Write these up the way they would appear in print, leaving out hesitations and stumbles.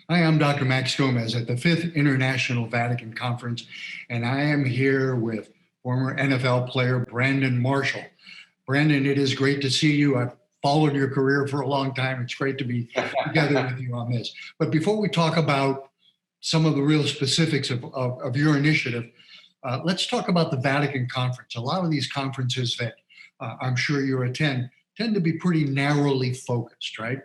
Hi, I'm Dr. Max Gomez at the Fifth International Vatican Conference, and I am here with former NFL player Brandon Marshall. Brandon, it is great to see you. I've followed your career for a long time. It's great to be together with you on this. But before we talk about some of the real specifics of your initiative, let's talk about the Vatican Conference. A lot of these conferences that I'm sure you attend tend to be pretty narrowly focused, right?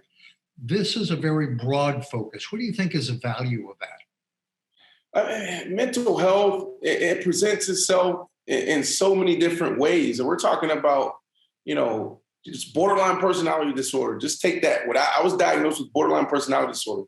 This is a very broad focus. What do you think is the value of that? Mental health, it presents itself in so many different ways. And we're talking about, just borderline personality disorder. Just take that. When I was diagnosed with borderline personality disorder,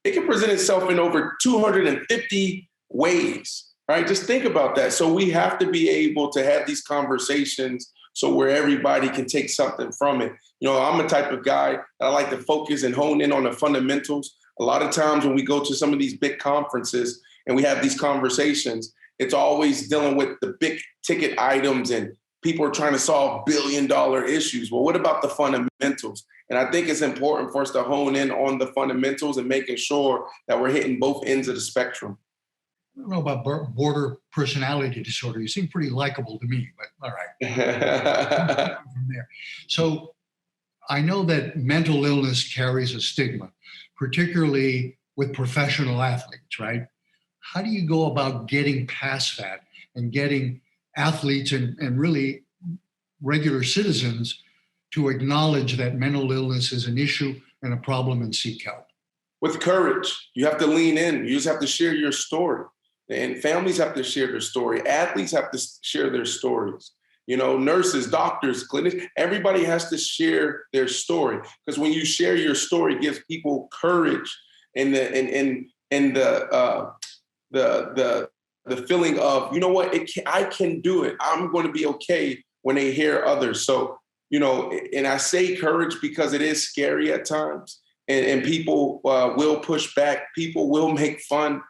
it can present itself in over 250 ways, right? Just think about that. So we have to be able to have these conversations so where everybody can take something from it. I'm a type of guy that I like to focus and hone in on the fundamentals. A lot of times when we go to some of these big conferences and we have these conversations, it's always dealing with the big ticket items and people are trying to solve billion-dollar issues. Well, what about the fundamentals? And I think it's important for us to hone in on the fundamentals and making sure that we're hitting both ends of the spectrum. I don't know about border personality disorder. You seem pretty likable to me, but all right. From there. So I know that mental illness carries a stigma, particularly with professional athletes, right? How do you go about getting past that and getting athletes and really regular citizens to acknowledge that mental illness is an issue and a problem and seek help? With courage. You have to lean in. You just have to share your story. And families have to share their story. Athletes have to share their stories. Nurses, doctors, clinicians, everybody has to share their story. Because when you share your story, it gives people courage and the feeling of, I can do it. I'm going to be okay when they hear others. So, and I say courage because it is scary at times. And people will push back. People will make fun.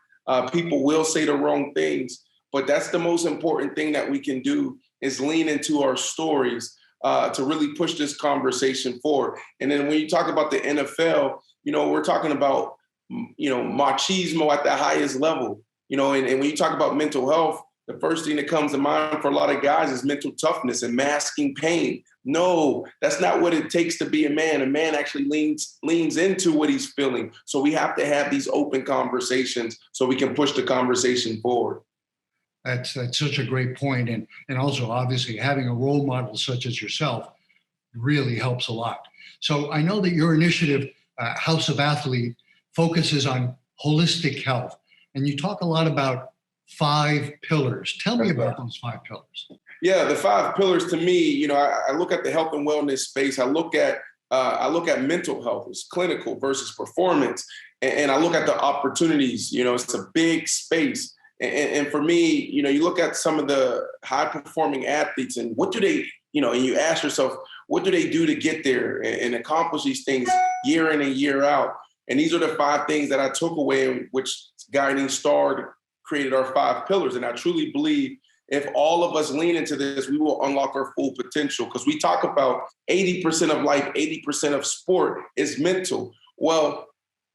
People will say the wrong things. But that's the most important thing that we can do is lean into our stories to really push this conversation forward. And then when you talk about the NFL, we're talking about, machismo at the highest level. And when you talk about mental health, the first thing that comes to mind for a lot of guys is mental toughness and masking pain. No, that's not what it takes to be a man. A man actually leans into what he's feeling. So we have to have these open conversations so we can push the conversation forward. That's such a great point. And also, obviously, having a role model such as yourself really helps a lot. So I know that your initiative, House of Athlete, focuses on holistic health. And you talk a lot about 5 pillars. Tell me about those 5 pillars. Yeah, the 5 pillars to me, I look at the health and wellness space. I look at mental health as clinical versus performance. And I look at the opportunities. It's a big space. And for me, you look at some of the high performing athletes and what do they, and you ask yourself, what do they do to get there and accomplish these things year in and year out? And these are the 5 things that I took away, which guiding star created our 5 pillars. And I truly believe if all of us lean into this, we will unlock our full potential. Because we talk about 80% of life, 80% of sport is mental. Well,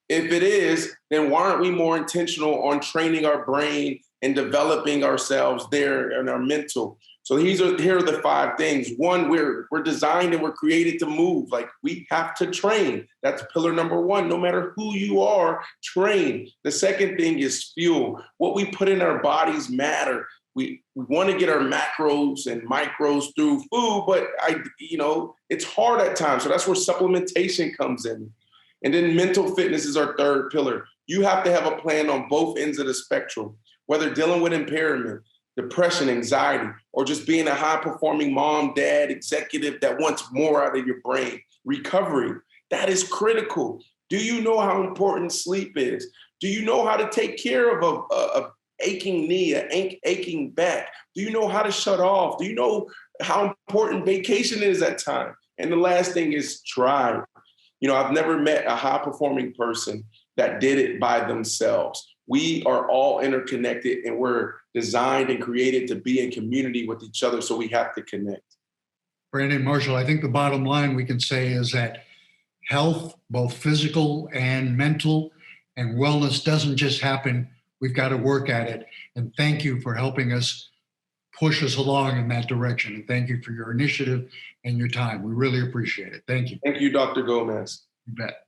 if it is, then why aren't we more intentional on training our brain and developing ourselves there in our mental? So here are the 5 things. 1, we're designed and we're created to move. Like we have to train. That's pillar number 1. No matter who you are, train. The second thing is fuel. What we put in our bodies matter. We want to get our macros and micros through food, but it's hard at times. So that's where supplementation comes in. And then mental fitness is our 3rd pillar. You have to have a plan on both ends of the spectrum, whether dealing with impairment, depression, anxiety, or just being a high-performing mom, dad, executive that wants more out of your brain. Recovery, that is critical. Do you know how important sleep is? Do you know how to take care of a aching knee, an aching back? Do you know how to shut off? Do you know how important vacation is at time? And the last thing is drive. I've never met a high-performing person that did it by themselves. We are all interconnected and we're designed and created to be in community with each other. So we have to connect. Brandon Marshall, I think the bottom line we can say is that health, both physical and mental, And wellness doesn't just happen. We've got to work at it. And thank you for helping us push us along in that direction. And thank you for your initiative and your time. We really appreciate it. Thank you. Thank you, Dr. Gomez. You bet.